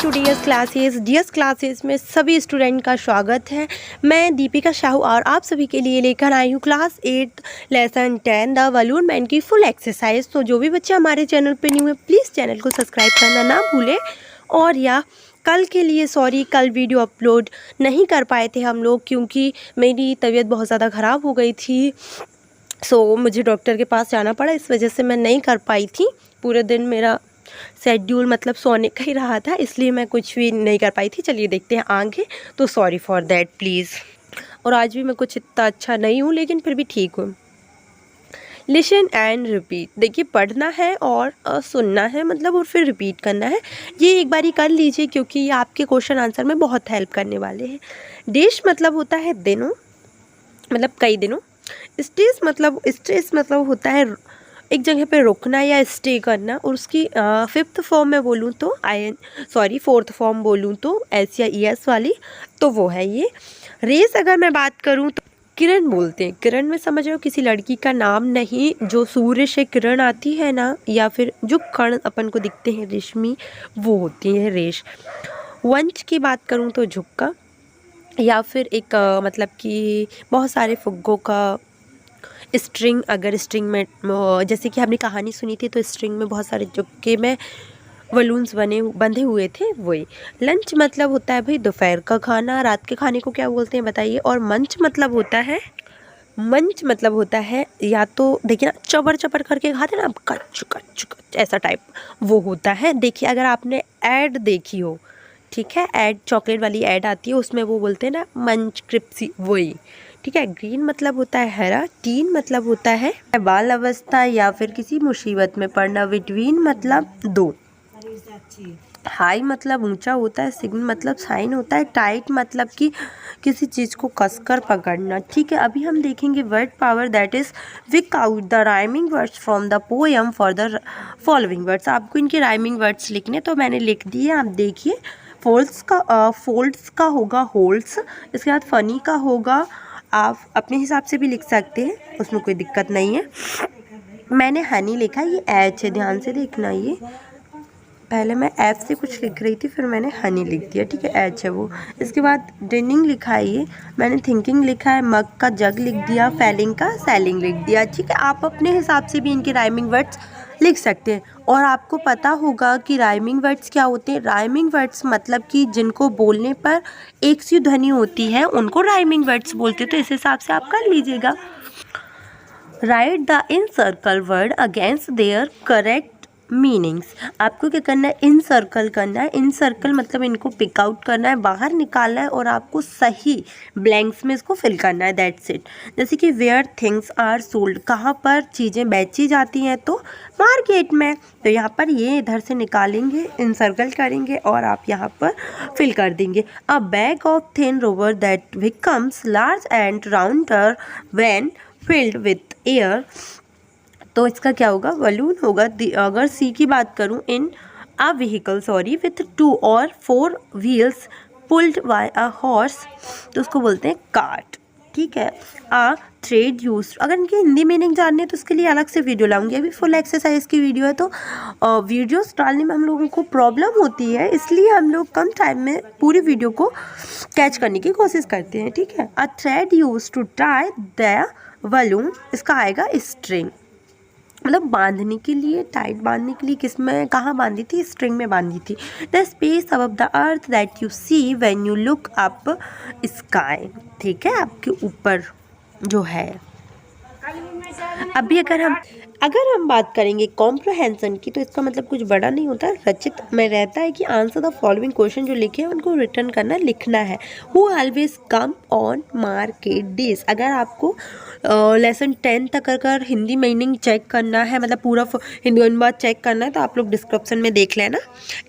To DS classes में सभी student का स्वागत है। मैं दीपिका शाहू और आप सभी के लिए लेकर आई हूँ class 8 lesson 10 the balloon man की फुल एक्सरसाइज। तो जो भी बच्चे हमारे चैनल पे न्यू है प्लीज़ चैनल को सब्सक्राइब करना ना भूलें। और या कल के लिए सॉरी, कल वीडियो अपलोड नहीं कर पाए थे हम लोग क्योंकि मेरी तबीयत बहुत ज़्यादा ख़राब हो गई थी। मुझे डॉक्टर के पास जाना पड़ा, इस वजह से मैं नहीं कर पाई थी। पूरे दिन मेरा शेड्यूल मतलब सोने का ही रहा था, इसलिए मैं कुछ भी नहीं कर पाई थी। चलिए देखते हैं आगे, तो सॉरी फॉर दैट प्लीज़। और आज भी मैं कुछ इतना अच्छा नहीं हूँ, लेकिन फिर भी ठीक हूँ। Listen and repeat. देखिए, पढ़ना है और सुनना है मतलब, और फिर रिपीट करना है। ये एक बारी कर लीजिए क्योंकि ये आपके क्वेश्चन आंसर में बहुत हेल्प करने वाले हैं। डेज मतलब होता है दिनों, मतलब कई दिनों। स्ट्रेस मतलब होता है एक जगह पे रुकना या स्टे करना। और उसकी फिफ्थ फॉर्म में बोलूँ तो फोर्थ फॉर्म बोलूँ तो एस या ई एस वाली, तो वो है ये। रेस अगर मैं बात करूँ तो किरण बोलते हैं। किरण में समझ रहे हो, किसी लड़की का नाम नहीं, जो सूर्य से किरण आती है ना, या फिर जो कण अपन को दिखते हैं रेशमी, वो होती है रेश। वंश की बात करूँ तो झुक्का, या फिर एक मतलब कि बहुत सारे फुग्गों का स्ट्रिंग। अगर स्ट्रिंग में जैसे कि हमने कहानी सुनी थी, तो स्ट्रिंग में बहुत सारे चुक्के में बलून्स बंधे हुए थे, वही। लंच मतलब होता है भाई दोपहर का खाना। रात के खाने को क्या बोलते हैं बताइए। और मंच मतलब होता है या तो देखिए ना, चबर चबर करके खाते ना, कच कच कच ऐसा टाइप, वो होता है। देखिए, अगर आपने ऐड देखी हो, ठीक है, ऐड चॉकलेट वाली ऐड आती है, उसमें वो बोलते हैं ना मंच क्रिप्सी, वही, ठीक है। ग्रीन मतलब होता है हरा। टीन मतलब होता है बाल अवस्था या फिर किसी मुसीबत में पड़ना। बिटवीन मतलब दो। हाई मतलब ऊंचा होता है। सिग्न मतलब साइन होता है। टाइट मतलब कि किसी चीज़ को कसकर पकड़ना, ठीक है। अभी हम देखेंगे word power, that is pick out the rhyming words from the poem for the following words. आपको इनके राइमिंग वर्ड्स लिखने, तो मैंने लिख दिए, आप देखिए। फोल्ड्स का होगा होल्ड्स। इसके बाद फनी का होगा, आप अपने हिसाब से भी लिख सकते हैं, उसमें कोई दिक्कत नहीं है। मैंने हनी लिखा, ये एच है, ध्यान से देखना। ये पहले मैं एफ से कुछ लिख रही थी, फिर मैंने हनी लिख दिया, ठीक है, एच है वो। इसके बाद ड्रिनिंग लिखा है, ये मैंने थिंकिंग लिखा है। मग का जग लिख दिया। फैलिंग का सैलिंग लिख दिया, ठीक है। आप अपने हिसाब से भी इनके राइमिंग वर्ड्स लिख सकते हैं। और आपको पता होगा कि राइमिंग वर्ड्स क्या होते हैं। राइमिंग वर्ड्स मतलब कि जिनको बोलने पर एक सी ध्वनि होती है, उनको राइमिंग वर्ड्स बोलते हैं। तो इस हिसाब से आप कर लीजिएगा। Right the in circle word against their correct meanings. आपको क्या करना है, इन सर्कल करना है। इन सर्कल मतलब इनको पिक आउट करना है, बाहर निकालना है, और आपको सही ब्लैंक्स में इसको फिल करना है, दैट्स इट। जैसे कि वेयर थिंग्स आर सोल्ड, कहाँ पर चीज़ें बेची जाती हैं, तो मार्केट में। तो यहाँ पर ये इधर से निकालेंगे, इन सर्कल करेंगे, और आप यहाँ पर फिल कर देंगे। अ bag of thin rubber that becomes large and rounder when filled with air. तो इसका क्या होगा, बलून होगा। अगर सी की बात करूँ, in a vehicle with 2 or 4 wheels pulled by a horse, तो उसको बोलते हैं कार्ट, ठीक है। अ थ्रेड यूज, अगर इनकी हिंदी मीनिंग जाननी है तो उसके लिए अलग से वीडियो लाऊंगी। अभी फुल एक्सरसाइज की वीडियो है, तो वीडियोस डालने में हम लोगों को प्रॉब्लम होती है, इसलिए हम लोग कम टाइम में पूरी वीडियो को कैच करने की कोशिश करते हैं, ठीक है। A thread use to tie the balloon, इसका आएगा स्ट्रिंग, मतलब बांधने के लिए, टाइट बांधने के लिए। किस में, कहाँ बांधी थी, स्ट्रिंग में बांधी थी। The space above the earth that you see when you look up sky, ठीक है, आपके ऊपर जो है। अभी अगर हम बात करेंगे कॉम्प्रहेंशन की, तो इसका मतलब कुछ बड़ा नहीं होता। रचित में रहता है कि आंसर द फॉलोइंग क्वेश्चन, जो लिखे हैं उनको रिटर्न करना, लिखना है। Who always come on market days. अगर आपको लेसन 10 तक अगर हिंदी मीनिंग चेक करना है, मतलब पूरा हिंदी अनुवाद चेक करना है, तो आप लोग डिस्क्रिप्शन में देख लेना।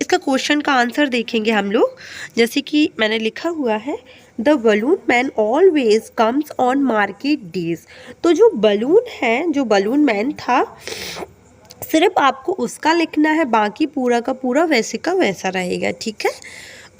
इसका क्वेश्चन का आंसर देखेंगे हम लोग। जैसे कि मैंने लिखा हुआ है, the balloon man always comes on market days. तो जो बलून है, जो बलून मैन था, सिर्फ आपको उसका लिखना है, बाकी पूरा का पूरा वैसे का वैसा रहेगा, ठीक है।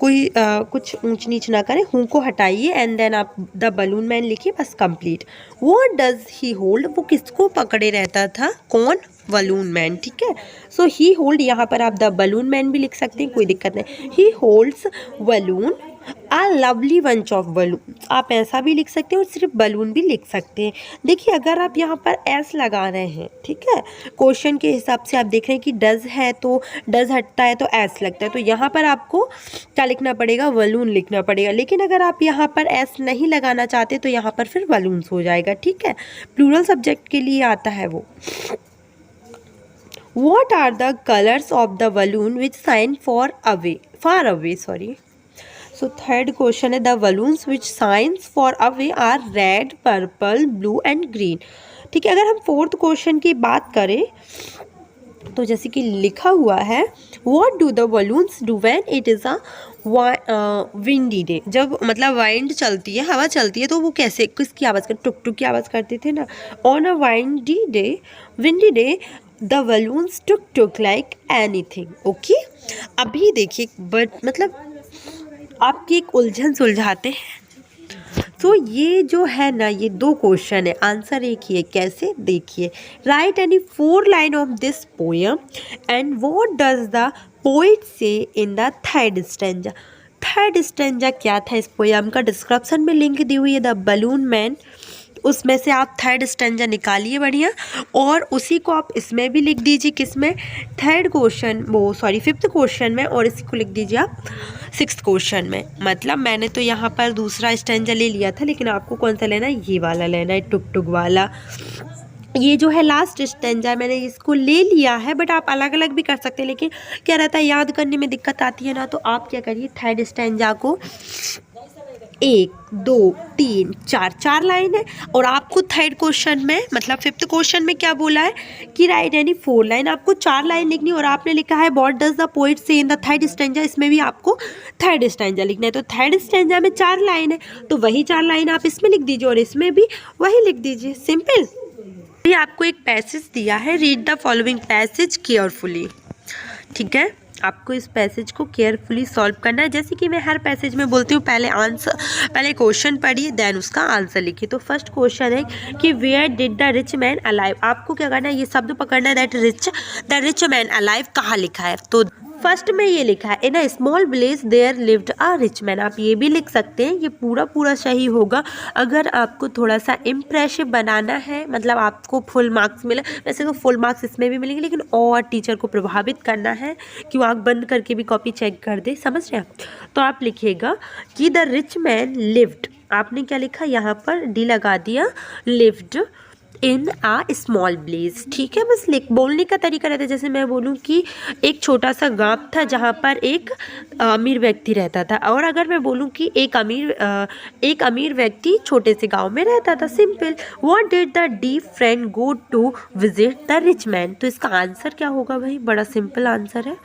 कोई कुछ ऊंच नीच ना करें, हूँ को हटाइए एंड देन आप द बलून मैन लिखिए, बस complete. What does he hold, वो किसको पकड़े रहता था, कौन, बलून मैन, ठीक है। सो ही होल्ड, यहाँ पर आप द बलून मैन भी लिख सकते हैं, कोई दिक्कत नहीं। He holds balloon a lovely bunch of balloon, आप ऐसा भी लिख सकते हैं और सिर्फ बलून भी लिख सकते हैं। देखिए अगर आप यहाँ पर एस लगा रहे हैं, ठीक है, क्वेश्चन के हिसाब से आप देख रहे हैं कि डज है तो डज हटता है तो एस लगता है, तो यहाँ पर आपको क्या लिखना पड़ेगा, बलून लिखना पड़ेगा। लेकिन अगर आप यहाँ पर एस नहीं लगाना चाहते तो यहाँ पर फिर बलून्स हो जाएगा, ठीक है। प्लूरल सब्जेक्ट के लिए आता है वो। What are the colors of the balloon which shine far away, sorry. So third question है, the balloons which shines far away are red, purple, blue and green, ठीक है। अगर हम फोर्थ क्वेश्चन की बात करें तो जैसे कि लिखा हुआ है, what do the balloons do when it is a windy day, जब मतलब वाइंड चलती है, हवा चलती है, तो वो कैसे, किसकी आवाज़ कर, टुक टुक की आवाज़ करते थे ना। On a windy day the balloons took took like anything, okay. अभी देखिए बट मतलब आपकी एक उलझन सुलझाते हैं। तो ये जो है ना, ये 2 क्वेश्चन है, आंसर एक ही है, कैसे देखिए। Write any 4 line of this poem and what does the poet say in the third stanza. Third stanza क्या था इस पोएम का, डिस्क्रिप्शन में लिंक दी हुई है, द बलून मैन, उसमें से आप थर्ड स्टैंजा निकालिए बढ़िया, और उसी को आप इसमें भी लिख दीजिए, किसमें, थर्ड क्वेश्चन, वो सॉरी 5th क्वेश्चन में, और इसी को लिख दीजिए आप 6th क्वेश्चन में। मतलब मैंने तो यहाँ पर दूसरा स्टैंजा ले लिया था, लेकिन आपको कौन सा लेना है, ये वाला लेना है, टुक टुक वाला। ये जो है लास्ट स्टैंजा, मैंने इसको ले लिया है, बट आप अलग अलग भी कर सकते हैं, लेकिन क्या रहता है याद करने में दिक्कत आती है ना, तो आप क्या करिए, थर्ड स्टैंजा को 1 2 3 4 लाइन है, और आपको थर्ड क्वेश्चन में मतलब 5th क्वेश्चन में क्या बोला है कि राइट एनी 4 लाइन, आपको 4 लाइन लिखनी, और आपने लिखा है व्हाट डज द पोएट से इन द थर्ड स्टैंजा, इसमें भी आपको थर्ड स्टैंजा लिखना है। तो थर्ड स्टैंजा में 4 लाइन है, तो वही 4 लाइन आप इसमें लिख दीजिए और इसमें भी वही लिख दीजिए, सिंपल। ये आपको एक पैसेज दिया है, read the following passage carefully, ठीक है। आपको इस पैसेज को केयरफुली सॉल्व करना है। जैसे कि मैं हर पैसेज में बोलती हूँ, पहले क्वेश्चन पढ़िए देन उसका आंसर लिखिए। तो फर्स्ट क्वेश्चन है कि where did the rich man alive, आपको क्या करना है, ये शब्द पकड़ना है, द रिच मैन अलाइव कहाँ लिखा है। तो फर्स्ट में ये लिखा है, in a small village there lived a rich man, आप ये भी लिख सकते हैं, ये पूरा सही होगा। अगर आपको थोड़ा सा इम्प्रेसिव बनाना है, मतलब आपको फुल मार्क्स मिले, वैसे तो फुल मार्क्स इसमें भी मिलेंगे, लेकिन और टीचर को प्रभावित करना है कि वो आँख बंद करके भी कॉपी चेक कर दे, समझ रहे हैं। तो आप लिखिएगा कि द रिच मैन लिव्ड, आपने क्या लिखा, यहाँ पर डी लगा दिया, lived in a small village, ठीक है। बस बोलने का तरीका रहता है, जैसे मैं बोलूँ कि एक छोटा सा गांव था जहाँ पर एक अमीर व्यक्ति रहता था, और अगर मैं बोलूँ कि एक अमीर व्यक्ति छोटे से गांव में रहता था, simple. What did the deep friend go to visit the rich man, तो इसका आंसर क्या होगा भाई, बड़ा सिंपल आंसर है।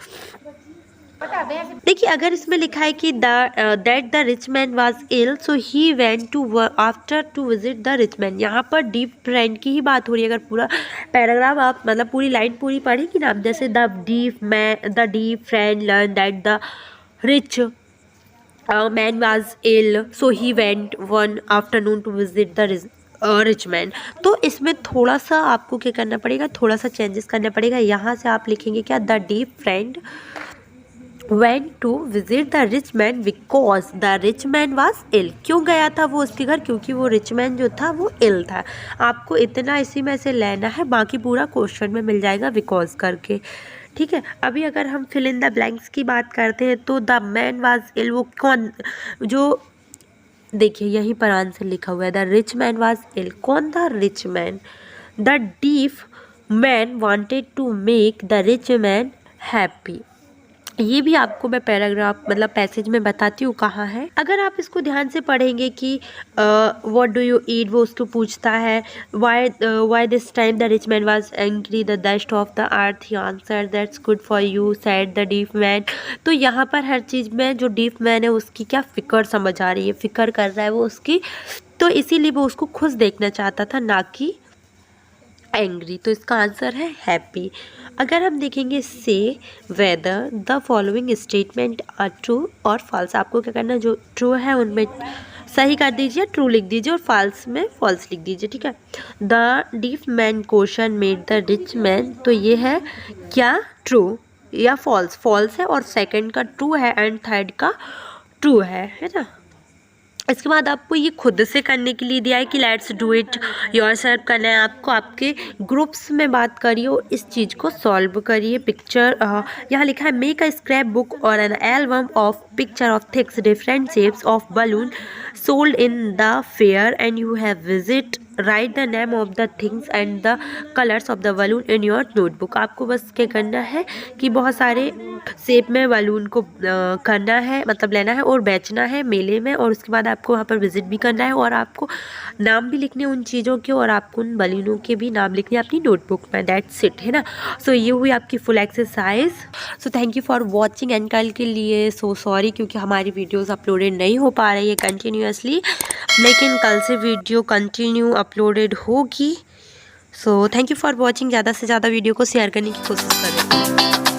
देखिए अगर इसमें लिखा है कि that the rich man was ill so he went to after to visit the rich man, यहाँ पर डीप फ्रेंड की ही बात हो रही है। अगर पूरा पैराग्राफ आप मतलब पूरी लाइन पूरी पढ़ेगी ना, जैसे the deep friend learn that the rich man was ill so he went one afternoon to visit the rich man, तो इसमें थोड़ा सा आपको क्या करना पड़ेगा, थोड़ा सा चेंजेस करना पड़ेगा। यहाँ से आप लिखेंगे क्या, the deep friend went to visit the rich man because the rich man was ill, क्यों गया था वो उसके घर, क्योंकि वो रिच मैन जो था वो इल था। आपको इतना इसी में से लेना है, बाकी पूरा क्वेश्चन में मिल जाएगा बिकॉज करके, ठीक है। अभी अगर हम फिल इन द ब्लैंक्स की बात करते हैं तो द मैन वाज इल, वो कौन, जो देखिए यहीं पर आंसर लिखा हुआ है, the rich man was ill, कौन था, rich man. The deep man wanted to make the rich man happy, ये भी आपको मैं पैराग्राफ मतलब पैसेज में बताती हूँ कहाँ है। अगर आप इसको ध्यान से पढ़ेंगे कि व्हाट डू यू ईट, वो उसको पूछता है why this time the rich man was angry the dust of the earth, he answer that's good for you said the deep man. तो यहाँ पर हर चीज़ में जो डीप मैन है उसकी क्या फिक्र समझ आ रही है, फिक्र कर रहा है वो उसकी, तो इसीलिए वो उसको खुश देखना चाहता था, ना कि एंग्री, तो इसका आंसर है हैप्पी। अगर हम देखेंगे से whether the following statement are true और फॉल्स, आपको क्या करना है, जो ट्रू है उनमें सही कर दीजिए, ट्रू लिख दीजिए, और फॉल्स में फॉल्स लिख दीजिए, ठीक है। The deaf man question made the rich man, तो ये है क्या, ट्रू या फॉल्स, फॉल्स है, और सेकंड का ट्रू है एंड थर्ड का ट्रू है ना। इसके बाद आपको ये खुद से करने के लिए दिया है कि लेट्स डू इट योरसेल्फ करना है आपको, आपके ग्रुप्स में बात करिए और इस चीज़ को सॉल्व करिए। पिक्चर यहाँ लिखा है मेक अ स्क्रैप बुक और an album of picture of थिक्स different shapes of balloon sold in the fair and you have visit write the name of the things and the colours of the balloon in your notebook. आपको बस क्या करना है कि बहुत सारे shape में बलून को करना है, मतलब लेना है और बेचना है मेले में, और उसके बाद आपको वहाँ पर विजिट भी करना है और आपको नाम भी लिखने उन चीज़ों के, और आपको उन बलूनों के भी नाम लिखने अपनी नोटबुक में। दैट्स इट, है ना। सो ये हुई आपकी full exercise. So thank you for watching. And कल के लिए सो सॉरी क्योंकि हमारी वीडियोज़ अपलोडेड नहीं हो पा रही है कंटिन्यूसली, लेकिन कल से वीडियो कंटिन्यू अपलोडेड होगी। So thank you for watching. ज़्यादा से ज़्यादा वीडियो को शेयर करने की कोशिश करें।